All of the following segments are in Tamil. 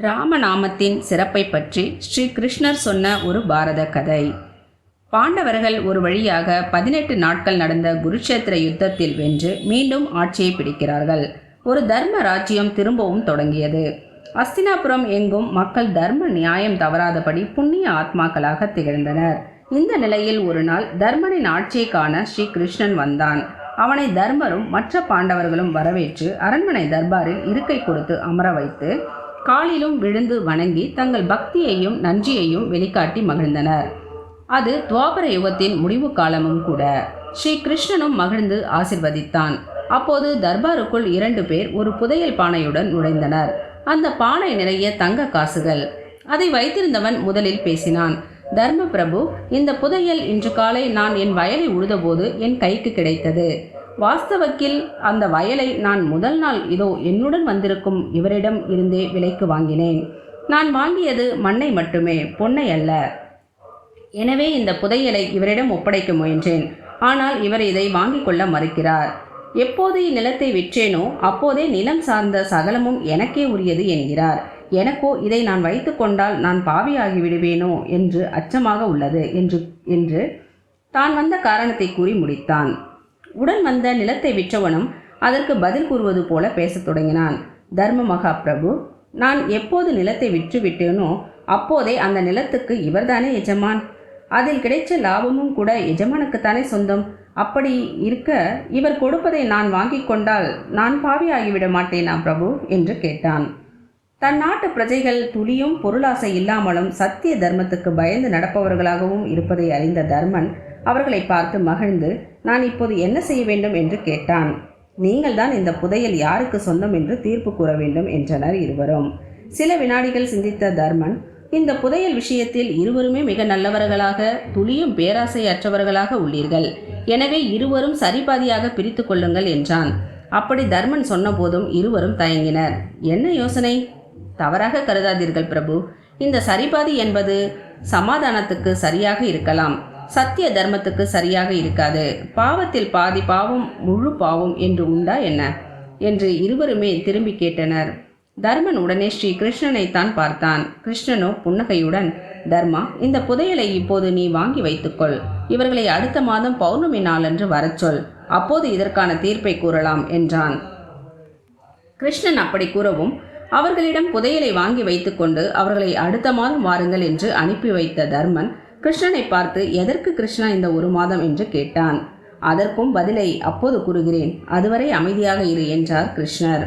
ராமநாமத்தின் சிறப்பை பற்றி ஸ்ரீ கிருஷ்ணர் சொன்ன ஒரு பாரத கதை. பாண்டவர்கள் ஒரு வழியாக 18 நாட்கள் நடந்த குருட்சேத்திர யுத்தத்தில் வென்று மீண்டும் ஆட்சியை பிடிக்கிறார்கள். ஒரு தர்ம ராஜ்யம் திரும்பவும் தொடங்கியது. அஸ்தினாபுரம் எங்கும் மக்கள் தர்ம நியாயம் தவறாதபடி புண்ணிய ஆத்மாக்களாக திகழ்ந்தனர். இந்த நிலையில் ஒரு நாள் தர்மனின் ஆட்சியை காண ஸ்ரீ கிருஷ்ணன் வந்தான். அவனை தர்மரும் மற்ற பாண்டவர்களும் வரவேற்று அரண்மனை தர்பாரில் இருக்கை கொடுத்து அமர வைத்து காலிலும் விழுந்து வணங்கி தங்கள் பக்தியையும் நன்றியையும் வெளிக்காட்டி மகிழ்ந்தனர். அது துவாபர யுகத்தின் முடிவு காலமும் கூட. ஸ்ரீ கிருஷ்ணனும் மகிழ்ந்து ஆசிர்வதித்தான். அப்போது தர்பாருக்குள் 2 பேர் ஒரு புதையல் பானையுடன் நுழைந்தனர். அந்த பானை நிறைய தங்க காசுகள். அதை வைத்திருந்தவன் முதலில் பேசினான். தர்ம பிரபு, இந்த புதையல் இன்று காலை நான் என் வயலை உழுதபோது என் கைக்கு கிடைத்தது. வாஸ்தவத்தில் அந்த வயலை நான் முதல் நாள் இதோ என்னுடன் வந்திருக்கும் இவரிடம் இருந்தே விலைக்கு வாங்கினேன். நான் வாங்கியது மண்ணை மட்டுமே, பொன்னை அல்ல. எனவே இந்த புதையலை இவரிடம் ஒப்படைக்க முயன்றேன். ஆனால் இவர் இதை வாங்கிக் கொள்ள மறுக்கிறார். எப்போது இந்நிலத்தை விற்றேனோ அப்போதே நிலம் சார்ந்த சகலமும் எனக்கே உரியது என்கிறார். எனக்கோ இதை நான் வைத்து கொண்டால் நான் பாவியாகி விடுவேனோ என்று அச்சமாக உள்ளது என்று தான் வந்த காரணத்தை கூறி முடித்தான். உடன் வந்த நிலத்தை விற்றவனும் அதற்கு பதில் கூறுவது போல பேசத் தொடங்கினான். தர்ம மகா பிரபு, நான் எப்போது நிலத்தை விற்று விட்டேனோ அப்போதே அந்த நிலத்துக்கு இவர்தானே எஜமான். அதில் கிடைச்ச லாபமும் கூட எஜமானுக்குத்தானே சொந்தம். அப்படி இருக்க இவர் கொடுப்பதை நான் வாங்கி கொண்டால் நான் பாவியாகிவிட மாட்டேனா பிரபு என்று கேட்டான். தன் நாட்டு பிரஜைகள் துளியும் பொருளாசை இல்லாமலும் சத்திய தர்மத்துக்கு பயந்து நடப்பவர்களாகவும் இருப்பதை அறிந்த தர்மன் அவர்களை பார்த்து மகிழ்ந்து, நான் இப்போது என்ன செய்ய வேண்டும் என்று கேட்டான். நீங்கள் தான் இந்த புதையல் யாருக்கு சொந்தம் என்று தீர்ப்பு கூற வேண்டும் என்றனர் இருவரும். சில வினாடிகள் சிந்தித்த தர்மன், இந்த புதையல் விஷயத்தில் இருவருமே மிக நல்லவர்களாக, துளியும் பேராசை அற்றவர்களாக உள்ளீர்கள். எனவே இருவரும் சரிபாதியாக பிரித்து கொள்ளுங்கள் என்றான். அப்படி தர்மன் சொன்னபோதும் இருவரும் தயங்கினர். என்ன யோசனை? தவறாக கருதாதீர்கள் பிரபு. இந்த சரிபாதி என்பது சமாதானத்துக்கு சரியாக இருக்கலாம், சத்திய தர்மத்துக்கு சரியாக இருக்காது. பாவத்தில் பாதி பாவம் முழு பாவம் என்று உண்டா என்ன என்று இருவருமே திரும்பி கேட்டனர். தர்மன் உடனே ஸ்ரீ கிருஷ்ணனை தான் பார்த்தான். கிருஷ்ணனோ புன்னகையுடன், தர்மா, இந்த புதையலை இப்போது நீ வாங்கி வைத்துக்கொள். இவர்களை அடுத்த மாதம் பௌர்ணமி நாளன்று வரச்சொல். அப்போது இதற்கான தீர்ப்பை கூறலாம் என்றான். கிருஷ்ணன் அப்படி கூறவும் அவர்களிடம் புதையலை வாங்கி வைத்துக்கொண்டு அவர்களை அடுத்த மாதம் வாருங்கள் என்று அனுப்பி வைத்த தர்மன் கிருஷ்ணனை பார்த்து, எதற்கு கிருஷ்ணா இந்த 1 மாதம் என்று கேட்டான். அதற்கும் பதிலை அப்போது கூறுகிறேன், அதுவரை அமைதியாக இரு என்றார் கிருஷ்ணர்.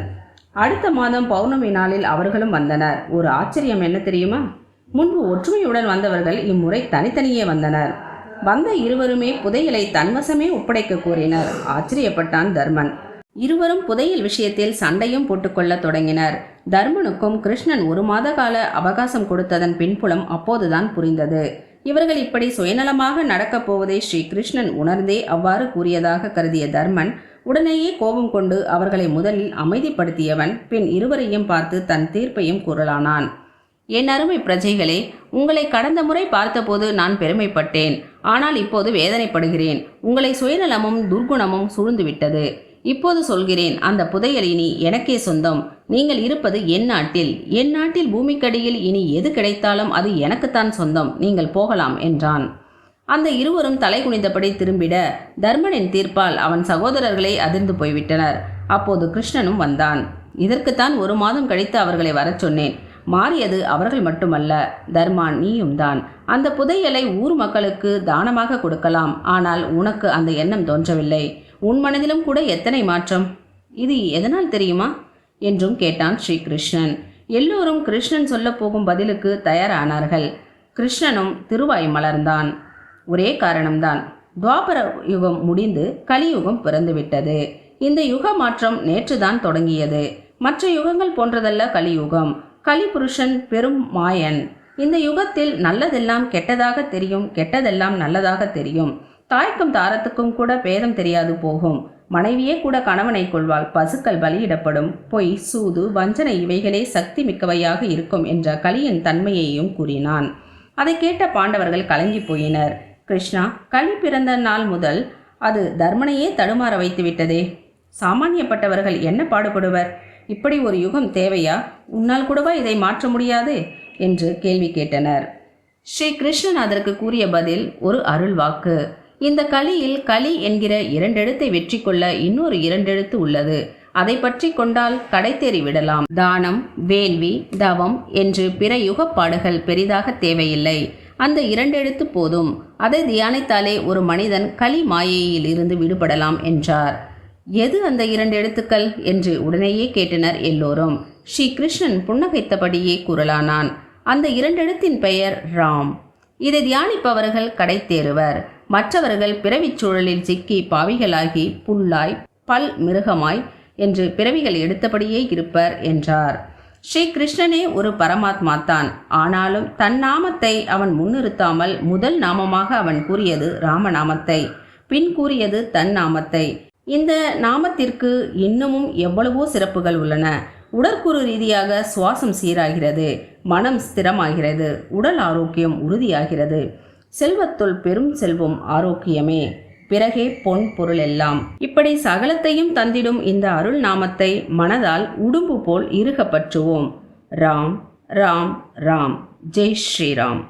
அடுத்த மாதம் பௌர்ணமி நாளில் அவர்களும் வந்தனர். ஒரு ஆச்சரியம் என்ன தெரியுமா? முன்பு ஒற்றுமையுடன் வந்தவர்கள் இம்முறை தனித்தனியே வந்தனர். வந்த இருவருமே புதையலை தன்வசமே ஒப்படைக்க கோரினர். ஆச்சரியப்பட்டான் தர்மன். இருவரும் புதையல் விஷயத்தில் சண்டையும் போட்டுக்கொள்ள தொடங்கினர். தர்மனுக்கும் கிருஷ்ணன் 1 மாத கால அவகாசம் கொடுத்ததன் பின்புலம் அப்போதுதான் புரிந்தது. இவர்கள் இப்படி சுயநலமாக நடக்கப் போவதை ஸ்ரீ கிருஷ்ணன் உணர்ந்தே அவ்வாறு கூறியதாக கருதிய தர்மன் உடனேயே கோபம் கொண்டு அவர்களை முதலில் அமைதிப்படுத்தியவன் பின் இருவரையும் பார்த்து தன் தீர்ப்பையும் கூறலானான். என் அருமை பிரஜைகளே, உங்களை கடந்த முறை பார்த்தபோது நான் பெருமைப்பட்டேன். ஆனால் இப்போது வேதனைப்படுகிறேன். உங்களை சுயநலமும் துர்குணமும் சூழ்ந்துவிட்டது. இப்போது சொல்கிறேன், அந்த புதையல் இனி எனக்கே சொந்தம். நீங்கள் இருப்பது என் நாட்டில். என் நாட்டில் பூமிக்கடியில் இனி எது கிடைத்தாலும் அது எனக்குத்தான் சொந்தம். நீங்கள் போகலாம் என்றான். அந்த இருவரும் தலை குனிந்தபடி திரும்பிட தர்மனின் தீர்ப்பால் அவன் சகோதரர்களே அதிர்ந்து போய்விட்டனர். அப்போது கிருஷ்ணனும் வந்தான். இதற்குத்தான் 1 மாதம் கழித்து அவர்களை வரச் சொன்னேன். மாறியது அவர்கள் மட்டுமல்ல, தர்மான், நீயும் தான். அந்த புதையலை ஊர் மக்களுக்கு தானமாக கொடுக்கலாம். ஆனால் உனக்கு அந்த எண்ணம் தோன்றவில்லை. உன் மனதிலும் கூட எத்தனை மாற்றம்! இது எதனால் தெரியுமா என்றும் கேட்டான் ஸ்ரீ கிருஷ்ணன். எல்லோரும் கிருஷ்ணன் சொல்ல போகும் பதிலுக்கு தயாரானார்கள். கிருஷ்ணனும் திருவாய் மலர்ந்தான். ஒரே காரணம்தான். துவாபர யுகம் முடிந்து கலியுகம் பிறந்துவிட்டது. இந்த யுக மாற்றம் நேற்றுதான் தொடங்கியது. மற்ற யுகங்கள் போன்றதல்ல கலியுகம். கலிபுருஷன் பெரும் மாயன். இந்த யுகத்தில் நல்லதெல்லாம் கெட்டதாக தெரியும், கெட்டதெல்லாம் நல்லதாக தெரியும். தாய்க்கும் தாரத்துக்கும் கூட பேதம் தெரியாது போகும். மனைவியே கூட கணவனை கொள்வாள். பசுக்கள் பலியிடப்படும். பொய், சூது, வஞ்சனை இவைகளே சக்தி மிக்கவையாக இருக்கும் என்ற கலியின் தன்மையையும் கூறினான். அதை கேட்ட பாண்டவர்கள் கலங்கி போயினர். கிருஷ்ணா, கலி பிறந்த நாள் முதல் அது தர்மனையே தடுமாற வைத்து விட்டதே. சாமானியப்பட்டவர்கள் என்ன பாடுபடுவர்? இப்படி ஒரு யுகம் தேவையா? உன்னால் கூடவா இதை மாற்ற முடியாது என்று கேள்வி கேட்டனர். ஸ்ரீ கிருஷ்ணன் அதற்கு கூறிய பதில் ஒரு அருள் வாக்கு. இந்த கலியில் கலி என்கிற 2 எழுத்தை வெற்றி கொள்ள இன்னொரு 2 எழுத்து உள்ளது. அதை பற்றி கொண்டால் கடைத்தேறி விடலாம். தானம், வேள்வி, தவம் என்று பிற யுகப்பாடுகள் பெரிதாக தேவையில்லை. அந்த 2 எழுத்து போதும். அதை தியானித்தாலே ஒரு மனிதன் கலி மாயையில் இருந்து விடுபடலாம் என்றார். எது அந்த 2 எழுத்துக்கள் என்று உடனேயே கேட்டனர் எல்லோரும். ஸ்ரீ கிருஷ்ணன் புன்னகைத்தபடியே கூறலானான். அந்த 2 எழுத்தின் பெயர் ராம். இதை தியானிப்பவர்கள் கடைத்தேறுவர். மற்றவர்கள் பிறவிச் சூழலில் சிக்கி பாவிகளாகி புல்லாய் பல் மிருகமாய் என்று பிறவிகள் எடுத்தபடியே இருப்பர் என்றார். ஸ்ரீ கிருஷ்ணனே ஒரு பரமாத்மா தான். ஆனாலும் தன் நாமத்தை அவன் முன்னிறுத்தாமல் முதல் நாமமாக அவன் கூறியது ராமநாமத்தை, பின் கூறியது தன் நாமத்தை. இந்த நாமத்திற்கு இன்னமும் எவ்வளவோ சிறப்புகள் உள்ளன. உடற்கூறு ரீதியாக சுவாசம் சீராகிறது, மனம் ஸ்திரமாகிறது, உடல் ஆரோக்கியம் உறுதியாகிறது. செல்வத்துள் பெரும் செல்வம் ஆரோக்கியமே, பிறகே பொன் பொருள் எல்லாம். இப்படி சகலத்தையும் தந்திடும் இந்த அருள் நாமத்தை மனதால் உடும்பு போல் இறுக பற்றுவோம். ராம் ராம் ராம். ஜெய் ஸ்ரீராம்.